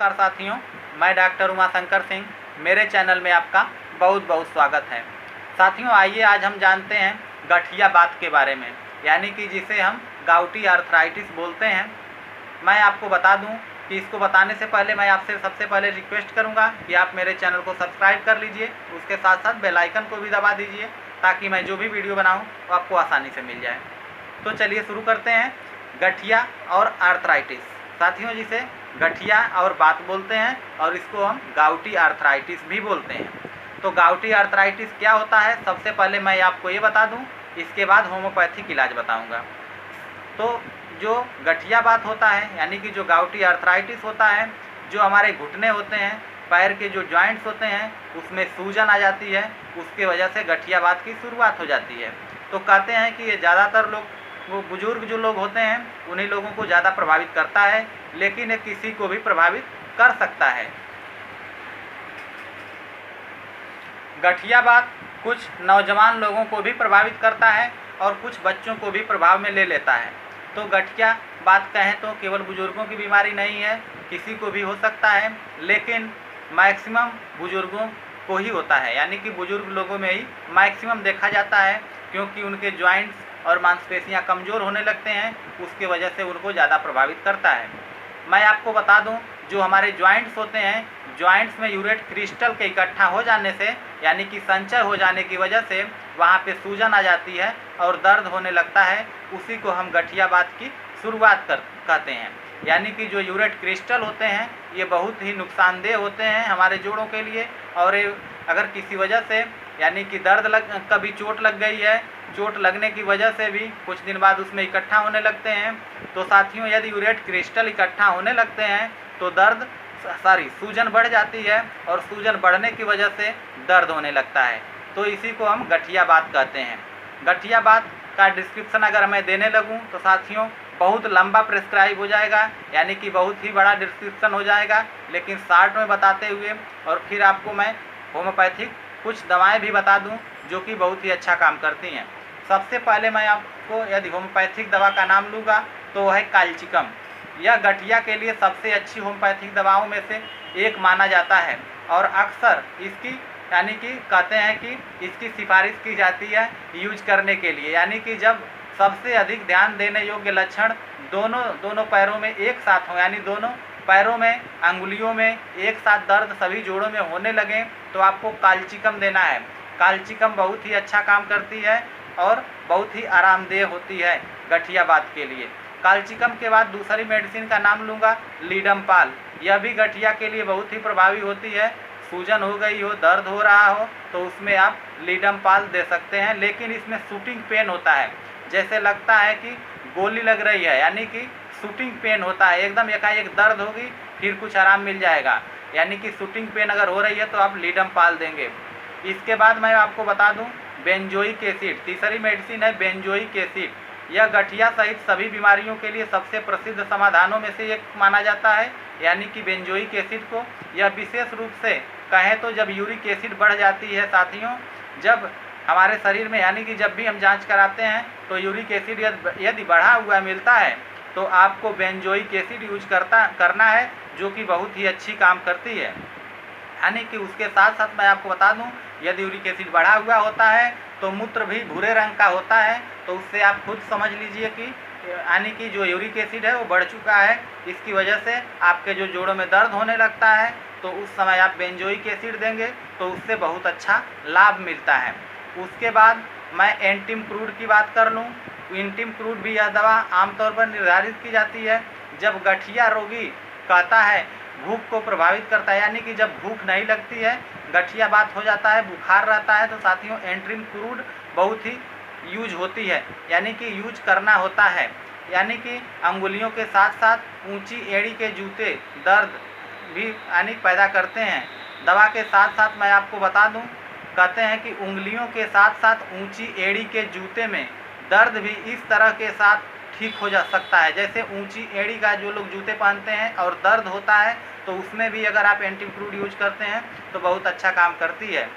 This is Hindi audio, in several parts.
नमस्कार साथियों, मैं डॉक्टर उमाशंकर सिंह। मेरे चैनल में आपका बहुत बहुत स्वागत है। साथियों, आइए आज हम जानते हैं गठिया बात के बारे में, यानी कि जिसे हम गाउटी आर्थराइटिस बोलते हैं। मैं आपको बता दूं कि इसको बताने से पहले मैं आपसे सबसे पहले रिक्वेस्ट करूंगा कि आप मेरे चैनल को सब्सक्राइब कर लीजिए, उसके साथ साथ बेल आइकन को भी दबा दीजिए ताकि मैं जो भी वीडियो बनाऊं वो आपको आसानी से मिल जाए। तो चलिए शुरू करते हैं। गठिया और आर्थराइटिस, साथियों जिसे गठिया और बात बोलते हैं और इसको हम गाउटी आर्थराइटिस भी बोलते हैं। तो गाउटी आर्थराइटिस क्या होता है, सबसे पहले मैं आपको ये बता दूं, इसके बाद होम्योपैथिक इलाज बताऊंगा। तो जो गठिया बात होता है यानी कि जो गाउटी आर्थराइटिस होता है, जो हमारे घुटने होते हैं, पैर के जो जॉइंट्स होते हैं उसमें सूजन आ जाती है, उसके वजह से गठिया बात की शुरुआत हो जाती है। तो कहते हैं कि ये ज़्यादातर लोग, वो बुजुर्ग जो लोग होते हैं उन्हीं लोगों को ज़्यादा प्रभावित करता है, लेकिन ये किसी को भी प्रभावित कर सकता है। गठिया बात कुछ नौजवान लोगों को भी प्रभावित करता है और कुछ बच्चों को भी प्रभाव में ले लेता है। तो गठिया बात कहें तो केवल बुजुर्गों की बीमारी नहीं है, किसी को भी हो सकता है, लेकिन मैक्सिमम बुजुर्गों को ही होता है, यानी कि बुजुर्ग लोगों में ही मैक्सिमम देखा जाता है, क्योंकि उनके जॉइंट्स और मांसपेशियां कमज़ोर होने लगते हैं, उसके वजह से उनको ज़्यादा प्रभावित करता है। मैं आपको बता दूं, जो हमारे जॉइंट्स होते हैं, जॉइंट्स में यूरेट क्रिस्टल के इकट्ठा हो जाने से, यानी कि संचय हो जाने की वजह से वहाँ पे सूजन आ जाती है और दर्द होने लगता है। उसी को हम गठिया बात की शुरुआत कहते हैं। यानी कि जो यूरेट क्रिस्टल होते हैं ये बहुत ही नुकसानदेह होते हैं हमारे जोड़ों के लिए, और अगर किसी वजह से यानी कि कभी चोट लग गई है, चोट लगने की वजह से भी कुछ दिन बाद उसमें इकट्ठा होने लगते हैं। तो साथियों, यदि यूरेट क्रिस्टल इकट्ठा होने लगते हैं तो सूजन बढ़ जाती है और सूजन बढ़ने की वजह से दर्द होने लगता है। तो इसी को हम गठिया बात कहते हैं। गठिया बात का डिस्क्रिप्शन अगर मैं देने लगूं तो साथियों बहुत लंबा प्रेस्क्राइब हो जाएगा, यानी कि बहुत ही बड़ा डिस्क्रिप्शन हो जाएगा, लेकिन शॉर्ट में बताते हुए और फिर आपको मैं होम्योपैथिक कुछ दवाएं भी बता दूं जो कि बहुत ही अच्छा काम करती हैं। सबसे पहले मैं आपको यदि होम्योपैथिक दवा का नाम लूँगा तो वह है कालचिकम। यह गठिया के लिए सबसे अच्छी होम्योपैथिक दवाओं में से एक माना जाता है और अक्सर इसकी यानी कि कहते हैं कि इसकी सिफारिश की जाती है यूज करने के लिए, यानी कि जब सबसे अधिक ध्यान देने योग्य लक्षण दोनों पैरों में एक साथ हों, यानी दोनों पैरों में, अंगुलियों में एक साथ दर्द सभी जोड़ों में होने लगे तो आपको कालचिकम देना है। कालचिकम बहुत ही अच्छा काम करती है और बहुत ही आरामदेह होती है गठिया बात के लिए। कालचिकम के बाद दूसरी मेडिसिन का नाम लूँगा लीडमपाल। यह भी गठिया के लिए बहुत ही प्रभावी होती है। सूजन हो गई हो, दर्द हो रहा हो तो उसमें आप लीडमपाल दे सकते हैं, लेकिन इसमें शूटिंग पेन होता है, जैसे लगता है कि गोली लग रही है, यानी कि शूटिंग पेन होता है, एकदम एकाएक दर्द होगी फिर कुछ आराम मिल जाएगा, यानी कि शूटिंग पेन अगर हो रही है तो आप लीडमपाल देंगे। इसके बाद मैं आपको बता दूं बेंजोइक एसिड, तीसरी मेडिसिन है बेंजोइक एसिड। यह गठिया सहित सभी बीमारियों के लिए सबसे प्रसिद्ध समाधानों में से एक माना जाता है, यानी कि बेंजोइक एसिड को। यह विशेष रूप से कहें तो जब यूरिक एसिड बढ़ जाती है साथियों, जब हमारे शरीर में, यानी कि जब भी हम जांच कराते हैं तो यूरिक एसिड यदि बढ़ा हुआ मिलता है तो आपको बेंजोइक एसिड यूज करना है, जो कि बहुत ही अच्छी काम करती है। यानी कि उसके साथ साथ मैं आपको बता दूं, यदि यूरिक एसिड बढ़ा हुआ होता है तो मूत्र भी भूरे रंग का होता है, तो उससे आप खुद समझ लीजिए कि यानी कि जो यूरिक एसिड है वो बढ़ चुका है। इसकी वजह से आपके जो जोड़ों में दर्द होने लगता है तो उस समय आप बेंजोइक एसिड देंगे तो उससे बहुत अच्छा लाभ मिलता है। उसके बाद मैं एंटिम क्रूड की बात कर लूँ। एंटिम क्रूड भी यह दवा आमतौर पर निर्धारित की जाती है जब गठिया रोगी कहता है भूख को प्रभावित करता है, यानी कि जब भूख नहीं लगती है, गठिया बात हो जाता है, बुखार रहता है, तो साथियों एंट्रीम क्रूड बहुत ही यूज होती है, यानी कि यूज करना होता है। यानी कि अंगुलियों के साथ साथ ऊंची एड़ी के जूते दर्द भी यानी पैदा करते हैं। दवा के साथ साथ मैं आपको बता दूं, कहते हैं कि उंगलियों के साथ साथ ऊंची एड़ी के जूते में दर्द भी इस तरह के साथ ठीक हो जा सकता है, जैसे ऊंची एड़ी का जो लोग जूते पहनते हैं और दर्द होता है तो उसमें भी अगर आप एंटी क्रूड यूज करते हैं तो बहुत अच्छा काम करती है।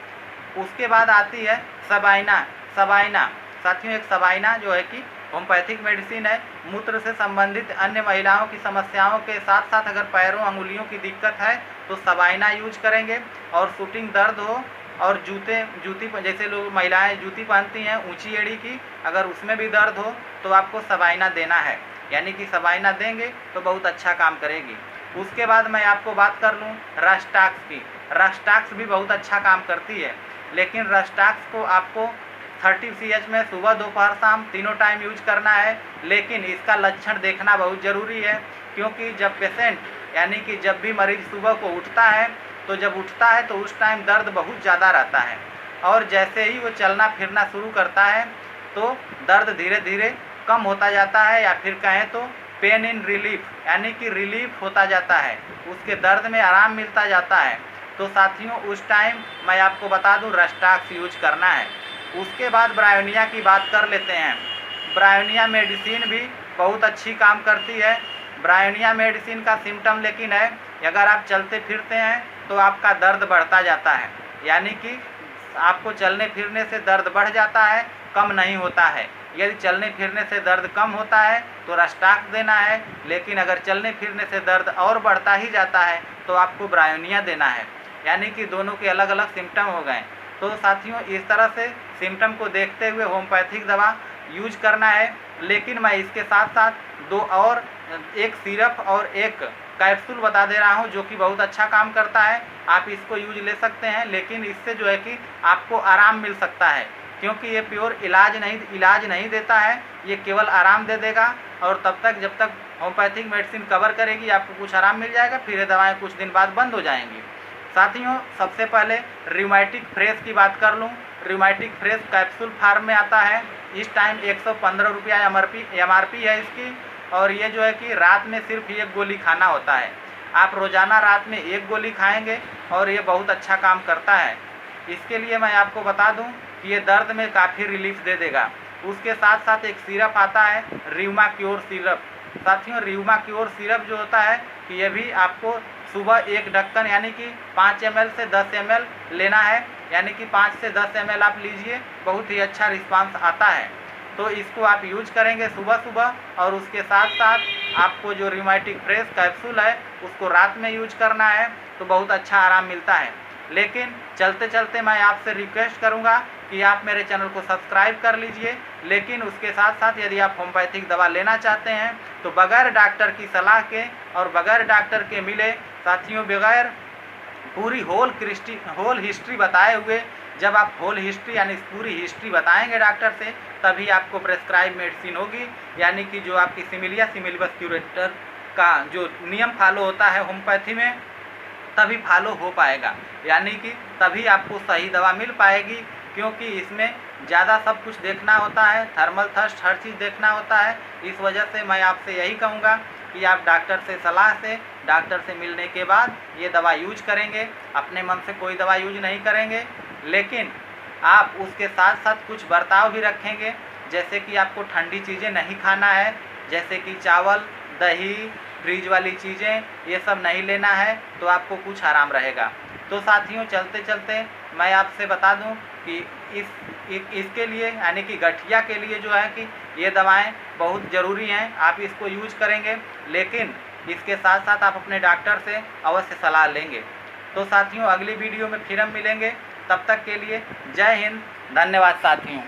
उसके बाद आती है सबाइना। साथियों एक सबाइना जो है कि होम्योपैथिक मेडिसिन है। मूत्र से संबंधित अन्य महिलाओं की समस्याओं के साथ साथ अगर पैरों अंगुलियों की दिक्कत है तो सबाइना यूज करेंगे। और शूटिंग दर्द हो और जूती जैसे लोग महिलाएं जूती पहनती हैं ऊंची एड़ी की, अगर उसमें भी दर्द हो तो आपको सबाइना देना है, यानी कि सबाइना देंगे तो बहुत अच्छा काम करेगी। उसके बाद मैं आपको बात कर लूँ रस्टाक्स की। रस्टाक्स भी बहुत अच्छा काम करती है, लेकिन रस्टाक्स को आपको 30 CH में सुबह दोपहर शाम तीनों टाइम यूज करना है। लेकिन इसका लक्षण देखना बहुत ज़रूरी है, क्योंकि जब पेशेंट यानी कि जब भी मरीज सुबह को उठता है तो जब उठता है तो उस टाइम दर्द बहुत ज़्यादा रहता है, और जैसे ही वो चलना फिरना शुरू करता है तो दर्द धीरे धीरे कम होता जाता है, या फिर कहें तो पेन इन रिलीफ यानी कि रिलीफ होता जाता है, उसके दर्द में आराम मिलता जाता है। तो साथियों उस टाइम मैं आपको बता दूं रस्टाक्स यूज करना है। उसके बाद ब्रायोनिया की बात कर लेते हैं। ब्रायोनिया मेडिसिन भी बहुत अच्छी काम करती है। ब्रायोनिया मेडिसिन का सिम्टम लेकिन है अगर आप चलते फिरते हैं तो आपका दर्द बढ़ता जाता है, यानी कि आपको चलने फिरने से दर्द बढ़ जाता है, कम नहीं होता है। यदि चलने फिरने से दर्द कम होता है तो रस्टाक्स देना है, लेकिन अगर चलने फिरने से दर्द और बढ़ता ही जाता है तो आपको ब्रायोनिया देना है, यानी कि दोनों के अलग अलग सिम्टम हो गए। तो साथियों इस तरह से सिम्टम को देखते हुए होम्योपैथिक दवा यूज करना है। लेकिन मैं इसके साथ साथ दो और एक सिरप और एक कैप्सूल बता दे रहा हूं जो कि बहुत अच्छा काम करता है। आप इसको यूज ले सकते हैं, लेकिन इससे जो है कि आपको आराम मिल सकता है, क्योंकि ये प्योर इलाज नहीं देता है, ये केवल आराम दे देगा। और तब तक जब तक होम्योपैथिक मेडिसिन कवर करेगी आपको कुछ आराम मिल जाएगा, फिर ये दवाएँ कुछ दिन बाद बंद हो जाएंगी। साथियों सबसे पहले रियूमेटिक फ्रेश की बात कर लूँ। रियूमेटिक फ्रेश कैप्सूल फार्म में आता है, इस टाइम 115 रुपया MRP है इसकी, और ये जो है कि रात में सिर्फ एक गोली खाना होता है। आप रोज़ाना रात में एक गोली खाएंगे और ये बहुत अच्छा काम करता है। इसके लिए मैं आपको बता दूं कि ये दर्द में काफ़ी रिलीफ दे देगा। उसके साथ साथ एक सिरप आता है रियुमा क्योर सिरप। साथियों रियुमा क्योर सिरप जो होता है कि ये भी आपको सुबह एक ढक्कन यानी कि 5 ml से 10 ml लेना है, यानी कि 5 से 10 ml आप लीजिए, बहुत ही अच्छा रिस्पांस आता है। तो इसको आप यूज करेंगे सुबह सुबह, और उसके साथ साथ आपको जो रियूमेटिक फ्रेश कैप्सूल है उसको रात में यूज करना है, तो बहुत अच्छा आराम मिलता है। लेकिन चलते चलते मैं आपसे रिक्वेस्ट करूंगा कि आप मेरे चैनल को सब्सक्राइब कर लीजिए। लेकिन उसके साथ साथ यदि आप होम्योपैथिक दवा लेना चाहते हैं तो बगैर डॉक्टर की सलाह के और बगैर डॉक्टर के मिले, साथियों बगैर पूरी होल हिस्ट्री बताए हुए, जब आप होल हिस्ट्री यानी पूरी हिस्ट्री बताएंगे डॉक्टर से तभी आपको प्रेस्क्राइब मेडिसिन होगी, यानी कि जो आपकी सिमिलिया सिमिलबस क्यूरेटर का जो नियम फॉलो होता है होम्योपैथी में तभी फॉलो हो पाएगा, यानी कि तभी आपको सही दवा मिल पाएगी। क्योंकि इसमें ज़्यादा सब कुछ देखना होता है, थर्मल थर्स्ट हर चीज़ देखना होता है। इस वजह से मैं आपसे यही कहूँगा कि आप डॉक्टर से सलाह से डॉक्टर से मिलने के बाद ये दवा यूज करेंगे, अपने मन से कोई दवा यूज नहीं करेंगे। लेकिन आप उसके साथ साथ कुछ बर्ताव भी रखेंगे, जैसे कि आपको ठंडी चीज़ें नहीं खाना है, जैसे कि चावल दही फ्रीज वाली चीज़ें ये सब नहीं लेना है, तो आपको कुछ आराम रहेगा। तो साथियों चलते चलते मैं आपसे बता दूं कि इसके लिए यानी कि गठिया के लिए जो है कि ये दवाएं बहुत ज़रूरी हैं, आप इसको यूज करेंगे, लेकिन इसके साथ साथ आप अपने डॉक्टर से अवश्य सलाह लेंगे। तो साथियों अगली वीडियो में फिर हम मिलेंगे, तब तक के लिए जय हिंद, धन्यवाद साथियों।